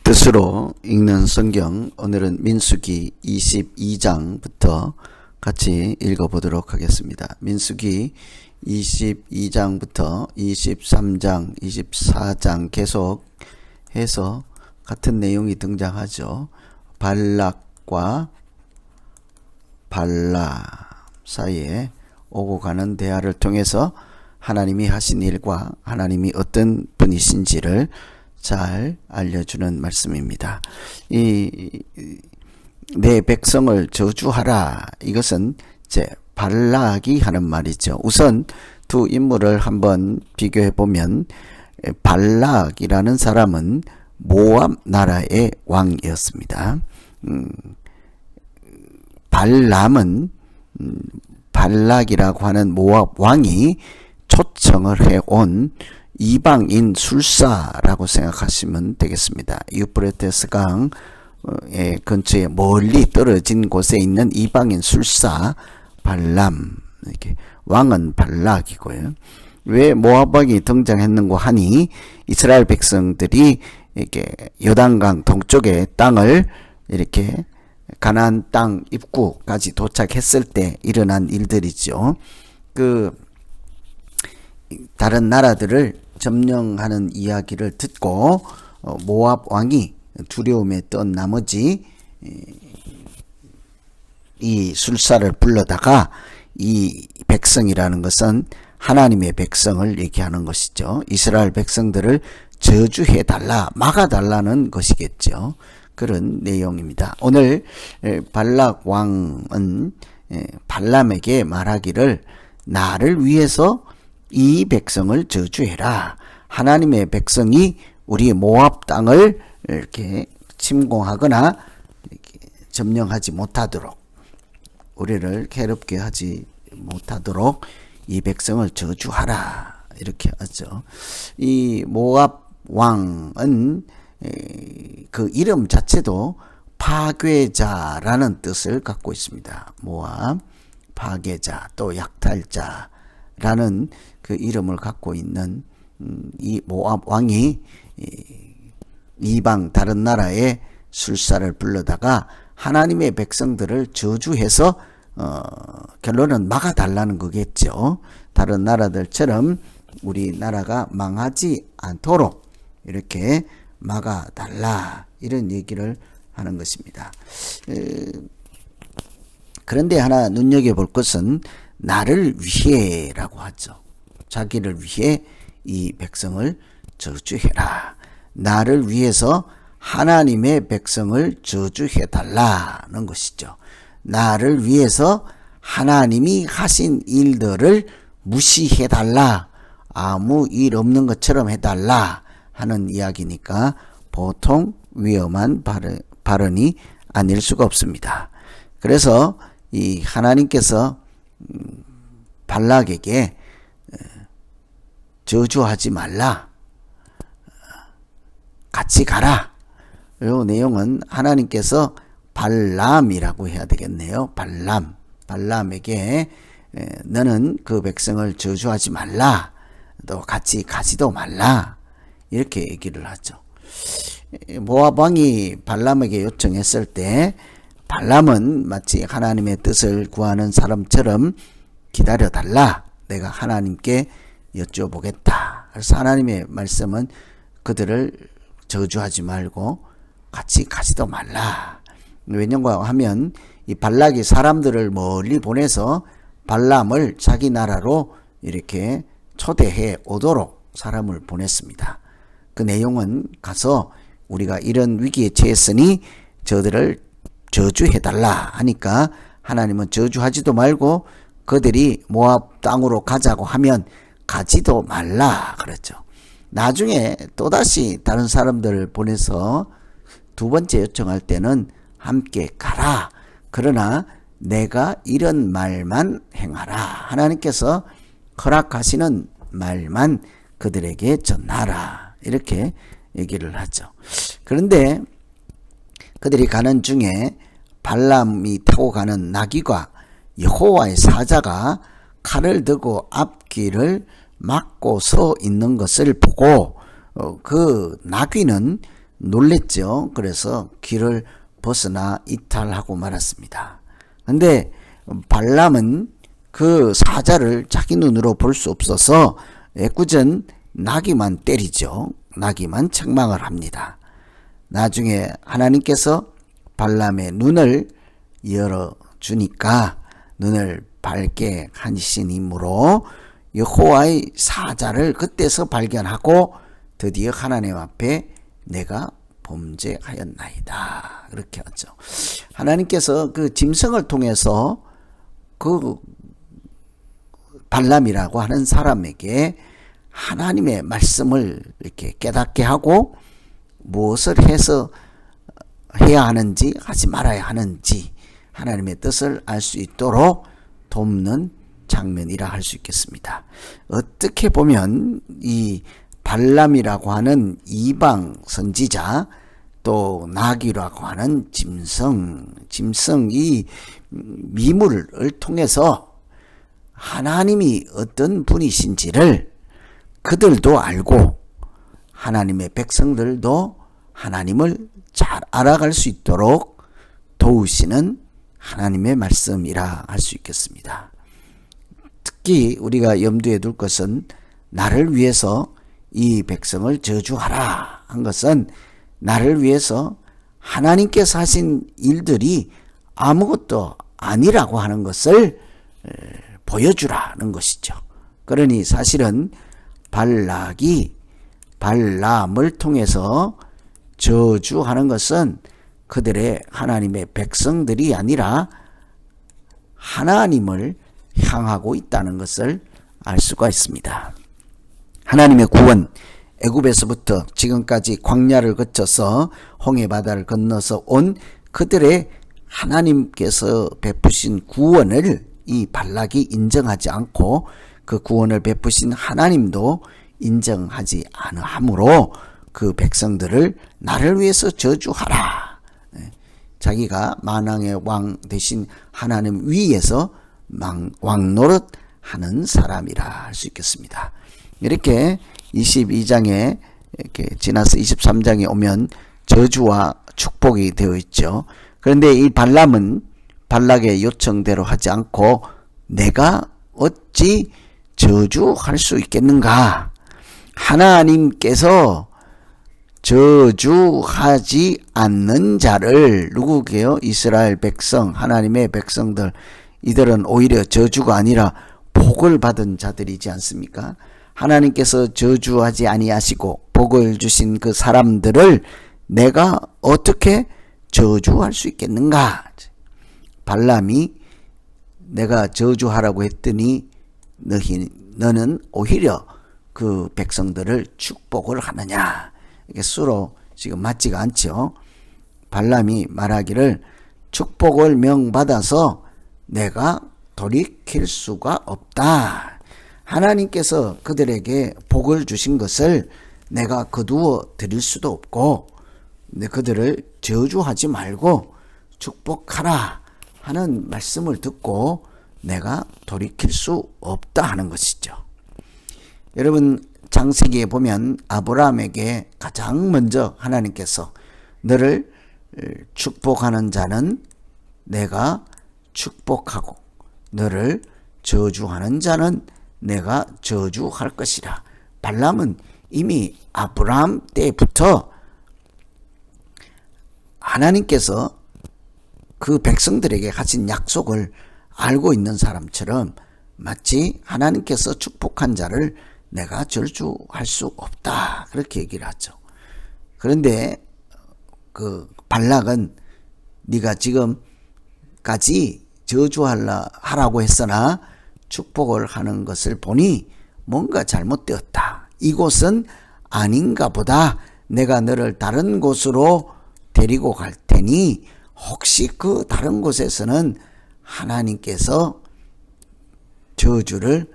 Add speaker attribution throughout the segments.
Speaker 1: 뜻으로 읽는 성경, 오늘은 민수기 22장부터 같이 읽어보도록 하겠습니다. 민수기 22장부터 23장, 24장 계속 해서 같은 내용이 등장하죠. 발락과 발람 사이에 오고 가는 대화를 통해서 하나님이 하신 일과 하나님이 어떤 분이신지를 잘 알려주는 말씀입니다. 내 백성을 저주하라, 이것은 이제 발락이 하는 말이죠. 우선 두 인물을 한번 비교해 보면 발락이라는 사람은 모압 나라의 왕이었습니다. 발람은 발락이라고 하는 모압 왕이 초청을 해온 이방인 술사라고 생각하시면 되겠습니다. 유프라테스 강의 근처에 멀리 떨어진 곳에 있는 이방인 술사 발람, 이렇게 왕은 발락이고요. 왜 모압 왕이 등장했는고 하니 이스라엘 백성들이 이렇게 요단강 동쪽의 땅을 이렇게 가나안 땅 입구까지 도착했을 때 일어난 일들이죠. 다른 나라들을 점령하는 이야기를 듣고 모압 왕이 두려움에 떤 나머지 이 술사를 불러다가 이 백성이라는 것은 하나님의 백성을 얘기하는 것이죠. 이스라엘 백성들을 저주해달라, 막아달라는 것이겠죠. 그런 내용입니다. 오늘 발락 왕은 발람에게 말하기를 나를 위해서 이 백성을 저주해라. 하나님의 백성이 우리 모압 땅을 이렇게 침공하거나 이렇게 점령하지 못하도록, 우리를 괴롭게 하지 못하도록 이 백성을 저주하라, 이렇게 하죠. 이 모압 왕은 그 이름 자체도 파괴자라는 뜻을 갖고 있습니다. 모압, 파괴자, 또 약탈자라는 그 이름을 갖고 있는 이 모압 왕이 이방 다른 나라의 술사를 불러다가 하나님의 백성들을 저주해서 결론은 막아달라는 거겠죠. 다른 나라들처럼 우리나라가 망하지 않도록 이렇게 막아달라, 이런 얘기를 하는 것입니다. 그런데 하나 눈여겨볼 것은 나를 위해 라고 하죠. 자기를 위해 이 백성을 저주해라. 나를 위해서 하나님의 백성을 저주해달라는 것이죠. 나를 위해서 하나님이 하신 일들을 무시해달라, 아무 일 없는 것처럼 해달라 하는 이야기니까 보통 위험한 발언이 아닐 수가 없습니다. 그래서 이 하나님께서 발락에게 저주하지 말라, 같이 가라, 이 내용은 하나님께서 발람이라고 해야 되겠네요. 발람에게 너는 그 백성을 저주하지 말라, 또 같이 가지도 말라, 이렇게 얘기를 하죠. 모압 왕이 발람에게 요청했을 때 발람은 마치 하나님의 뜻을 구하는 사람처럼 기다려달라, 내가 하나님께 여쭤보겠다. 그래서 하나님의 말씀은 그들을 저주하지 말고 같이 가지도 말라. 왜냐고 하면 이 발락이 사람들을 멀리 보내서 발람을 자기 나라로 이렇게 초대해 오도록 사람을 보냈습니다. 그 내용은 가서 우리가 이런 위기에 처했으니 저들을 저주해달라 하니까 하나님은 저주하지도 말고 그들이 모압 땅으로 가자고 하면 가지도 말라 그랬죠. 나중에 또다시 다른 사람들을 보내서 두 번째 요청할 때는 함께 가라. 그러나 내가 이런 말만 행하라. 하나님께서 허락하시는 말만 그들에게 전하라. 이렇게 얘기를 하죠. 그런데 그들이 가는 중에 발람이 타고 가는 나귀가 여호와의 사자가 칼을 들고 앞길을 막고 서 있는 것을 보고 그 나귀는 놀랬죠. 그래서 길을 벗어나 이탈하고 말았습니다. 근데 발람은 그 사자를 자기 눈으로 볼 수 없어서 애꿎은 나귀만 때리죠. 나귀만 책망을 합니다. 나중에 하나님께서 발람의 눈을 열어주니까 눈을 밝게 하시니므로 여호와의 사자를 그때서 발견하고 드디어 하나님 앞에 내가 범죄하였나이다. 그렇게 하죠. 하나님께서 그 짐승을 통해서 그 발람이라고 하는 사람에게 하나님의 말씀을 이렇게 깨닫게 하고 무엇을 해서 해야 하는지 하지 말아야 하는지 하나님의 뜻을 알 수 있도록 돕는 장면이라 할 수 있겠습니다. 어떻게 보면 이 발람이라고 하는 이방 선지자 또 나귀라고 하는 짐승 이 미물을 통해서 하나님이 어떤 분이신지를 그들도 알고 하나님의 백성들도 하나님을 잘 알아갈 수 있도록 도우시는 하나님의 말씀이라 할 수 있겠습니다. 특히 우리가 염두에 둘 것은 나를 위해서 이 백성을 저주하라 한 것은 나를 위해서 하나님께서 하신 일들이 아무것도 아니라고 하는 것을 보여주라는 것이죠. 그러니 사실은 발락이 발람을 통해서 저주하는 것은 그들의 하나님의 백성들이 아니라 하나님을 향하고 있다는 것을 알 수가 있습니다. 하나님의 구원, 애굽에서부터 지금까지 광야를 거쳐서 홍해바다를 건너서 온 그들의 하나님께서 베푸신 구원을 이 발락이 인정하지 않고 그 구원을 베푸신 하나님도 인정하지 않으므로 그 백성들을 나를 위해서 저주하라. 자기가 만왕의 왕 대신 하나님 위에서 왕노릇 하는 사람이라 할 수 있겠습니다. 이렇게 22장에 이렇게 지나서 23장에 오면 저주와 축복이 되어 있죠. 그런데 이 발람은 발락의 요청대로 하지 않고 내가 어찌 저주할 수 있겠는가? 하나님께서 저주하지 않는 자를 누구게요? 이스라엘 백성, 하나님의 백성들. 이들은 오히려 저주가 아니라 복을 받은 자들이지 않습니까? 하나님께서 저주하지 아니하시고 복을 주신 그 사람들을 내가 어떻게 저주할 수 있겠는가? 발람이 내가 저주하라고 했더니 너는 오히려 그 백성들을 축복을 하느냐? 이게 서로 지금 맞지가 않죠. 발람이 말하기를 축복을 명받아서 내가 돌이킬 수가 없다. 하나님께서 그들에게 복을 주신 것을 내가 거두어 드릴 수도 없고 그들을 저주하지 말고 축복하라 하는 말씀을 듣고 내가 돌이킬 수 없다 하는 것이죠. 여러분 창세기에 보면 아브라함에게 가장 먼저 하나님께서 너를 축복하는 자는 내가 축복하고 너를 저주하는 자는 내가 저주할 것이라. 발람은 이미 아브라함 때부터 하나님께서 그 백성들에게 하신 약속을 알고 있는 사람처럼 마치 하나님께서 축복한 자를 내가 저주할 수 없다 그렇게 얘기를 하죠. 그런데 그 발락은 네가 지금까지 저주하라고 했으나 축복을 하는 것을 보니 뭔가 잘못되었다. 이곳은 아닌가 보다. 내가 너를 다른 곳으로 데리고 갈 테니 혹시 그 다른 곳에서는 하나님께서 저주를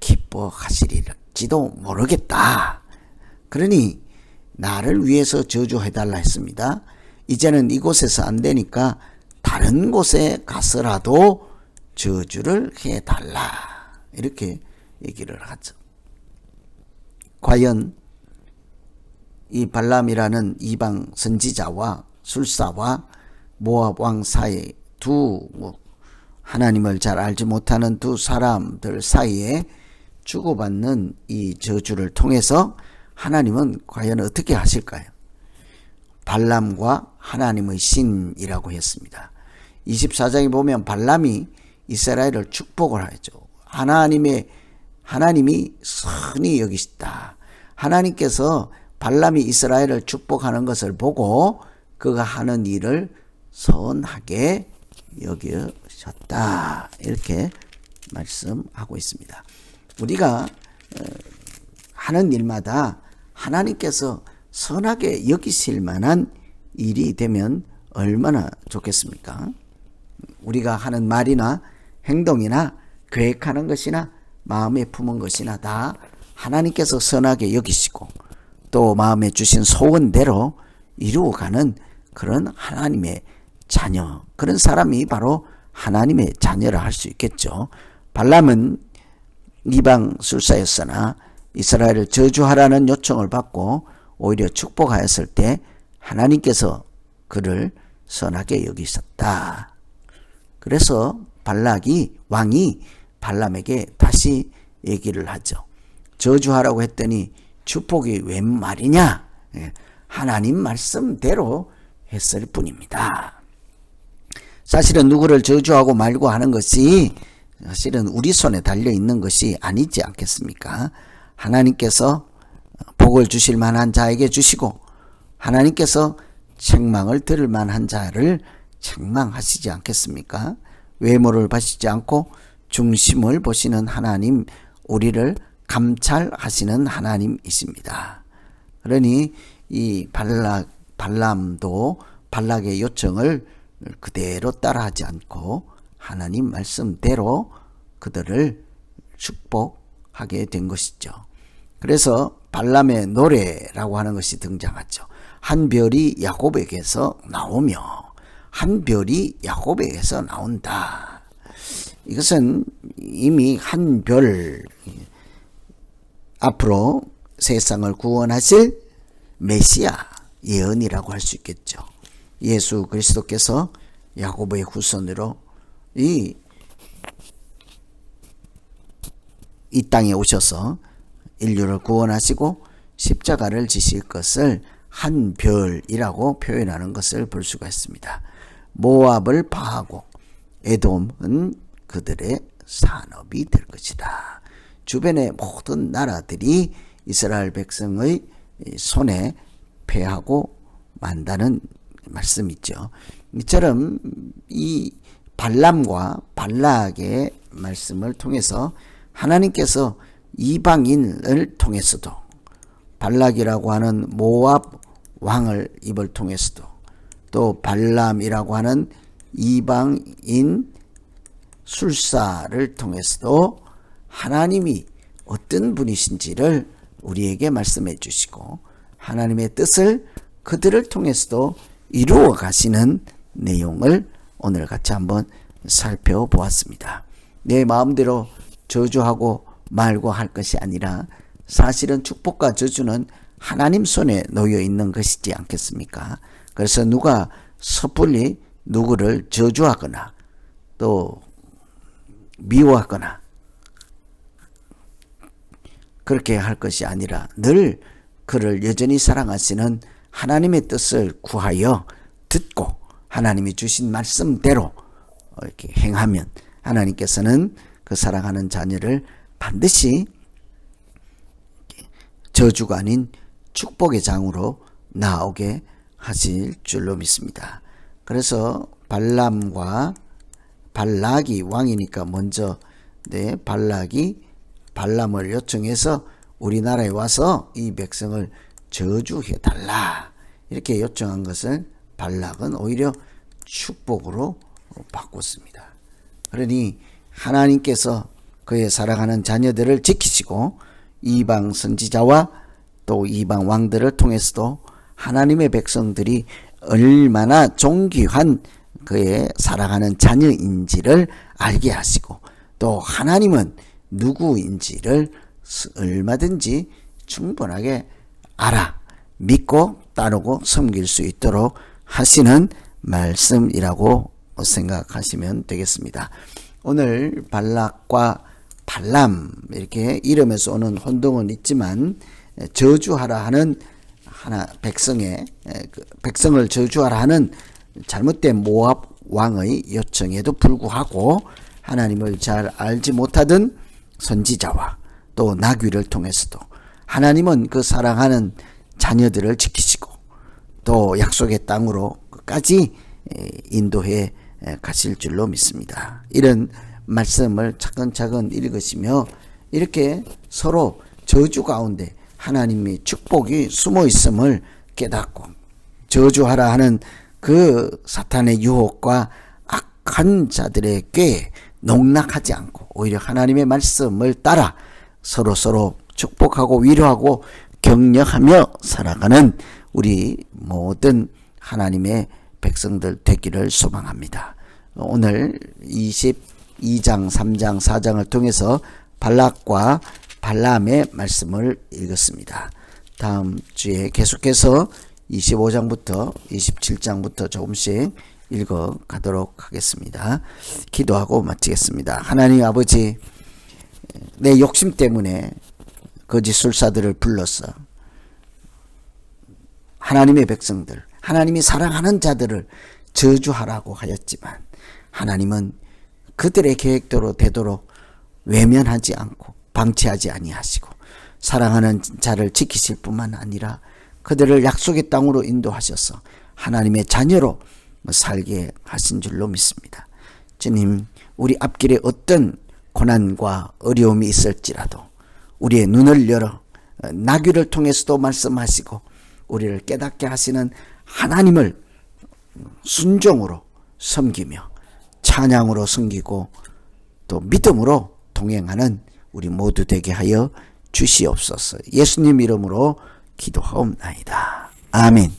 Speaker 1: 기뻐하시리지도 모르겠다. 그러니 나를 위해서 저주해달라 했습니다. 이제는 이곳에서 안 되니까 다른 곳에 가서라도 저주를 해달라. 이렇게. 이렇게 얘기를 하죠. 과연 이 발람이라는 이방 선지자와 술사와 모압 왕 사이 두 하나님을 잘 알지 못하는 두 사람들 사이에 주고받는 이 저주를 통해서 하나님은 과연 어떻게 하실까요? 발람과 하나님의 신이라고 했습니다. 24장에 보면 발람이 이스라엘을 축복을 하죠. 하나님이 선히 여기시다. 하나님께서 발람이 이스라엘을 축복하는 것을 보고 그가 하는 일을 선하게 여기셨다. 이렇게 말씀하고 있습니다. 우리가 하는 일마다 하나님께서 선하게 여기실 만한 일이 되면 얼마나 좋겠습니까? 우리가 하는 말이나 행동이나 계획하는 것이나 마음에 품은 것이나 다 하나님께서 선하게 여기시고 또 마음에 주신 소원대로 이루어가는 그런 하나님의 자녀, 그런 사람이 바로 하나님의 자녀라 할 수 있겠죠. 발람은 이방 술사였으나 이스라엘을 저주하라는 요청을 받고 오히려 축복하였을 때 하나님께서 그를 선하게 여기셨다. 그래서 왕이 발람에게 다시 얘기를 하죠. 저주하라고 했더니 축복이 웬 말이냐? 하나님 말씀대로 했을 뿐입니다. 사실은 누구를 저주하고 말고 하는 것이 사실은 우리 손에 달려 있는 것이 아니지 않겠습니까? 하나님께서 복을 주실 만한 자에게 주시고 하나님께서 책망을 들을 만한 자를 책망하시지 않겠습니까? 외모를 보시지 않고 중심을 보시는 하나님, 우리를 감찰하시는 하나님이십니다. 그러니 이 발람도 발락의 요청을 그대로 따라하지 않고 하나님 말씀대로 그들을 축복하게 된 것이죠. 그래서 발람의 노래라고 하는 것이 등장하죠. 한 별이 야곱에게서 나오며 한 별이 야곱에게서 나온다. 이것은 이미 한 별, 앞으로 세상을 구원하실 메시아 예언이라고 할 수 있겠죠. 예수 그리스도께서 야곱의 후손으로 이 땅에 오셔서 인류를 구원하시고 십자가를 지실 것을 한 별이라고 표현하는 것을 볼 수가 있습니다. 모압을 파하고 에돔은 그들의 산업이 될 것이다. 주변의 모든 나라들이 이스라엘 백성의 손에 패하고 만다는 말씀이죠. 이처럼 이 발람과 발락의 말씀을 통해서 하나님께서 이방인을 통해서도 발락이라고 하는 모압 왕을 입을 통해서도 또 발람이라고 하는 이방인 술사를 통해서도 하나님이 어떤 분이신지를 우리에게 말씀해 주시고 하나님의 뜻을 그들을 통해서도 이루어 가시는 내용을 오늘 같이 한번 살펴보았습니다. 내 마음대로 저주하고 말고 할 것이 아니라 사실은 축복과 저주는 하나님 손에 놓여 있는 것이지 않겠습니까? 그래서 누가 섣불리 누구를 저주하거나 또 미워하거나 그렇게 할 것이 아니라 늘 그를 여전히 사랑하시는 하나님의 뜻을 구하여 듣고 하나님이 주신 말씀대로 이렇게 행하면 하나님께서는 그 사랑하는 자녀를 반드시 저주가 아닌 축복의 장으로 나오게 하실 줄로 믿습니다. 그래서 발람과 발락이 왕이니까 먼저 발락이 발람을 요청해서 우리나라에 와서 이 백성을 저주해달라 이렇게 요청한 것을 발락은 오히려 축복으로 바꿨습니다. 그러니 하나님께서 그의 사랑하는 자녀들을 지키시고 이방 선지자와 또 이방 왕들을 통해서도 하나님의 백성들이 얼마나 존귀한 그의 사랑하는 자녀인지를 알게 하시고 또 하나님은 누구인지를 얼마든지 충분하게 알아 믿고 따르고 섬길 수 있도록 하시는 말씀이라고 생각하시면 되겠습니다. 오늘 발락과 발람 이렇게 이름에서 오는 혼동은 있지만 저주하라 하는 백성을 저주하라 하는 잘못된 모압 왕의 요청에도 불구하고 하나님을 잘 알지 못하던 선지자와 또 나귀를 통해서도 하나님은 그 사랑하는 자녀들을 지키시고 또 약속의 땅으로 끝까지 인도해 가실 줄로 믿습니다. 이런 말씀을 차근차근 읽으시며 이렇게 서로 저주 가운데 하나님의 축복이 숨어 있음을 깨닫고 저주하라 하는 그 사탄의 유혹과 악한 자들의 꾀에 농락하지 않고 오히려 하나님의 말씀을 따라 서로 축복하고 위로하고 격려하며 살아가는 우리 모든 하나님의 백성들 되기를 소망합니다. 오늘 22장, 3장, 4장을 통해서 발락과 발람의 말씀을 읽었습니다. 다음 주에 계속해서 25장부터 27장부터 조금씩 읽어 가도록 하겠습니다. 기도하고 마치겠습니다. 하나님 아버지, 내 욕심 때문에 거짓 술사들을 불러서 하나님의 백성들, 하나님이 사랑하는 자들을 저주하라고 하였지만 하나님은 그들의 계획대로 되도록 외면하지 않고 방치하지 아니하시고 사랑하는 자를 지키실 뿐만 아니라 그들을 약속의 땅으로 인도하셔서 하나님의 자녀로 살게 하신 줄로 믿습니다. 주님, 우리 앞길에 어떤 고난과 어려움이 있을지라도 우리의 눈을 열어 나귀를 통해서도 말씀하시고 우리를 깨닫게 하시는 하나님을 순종으로 섬기며 찬양으로 섬기고 또 믿음으로 동행하는 우리 모두 되게 하여 주시옵소서. 예수님 이름으로 기도하옵나이다. 아멘.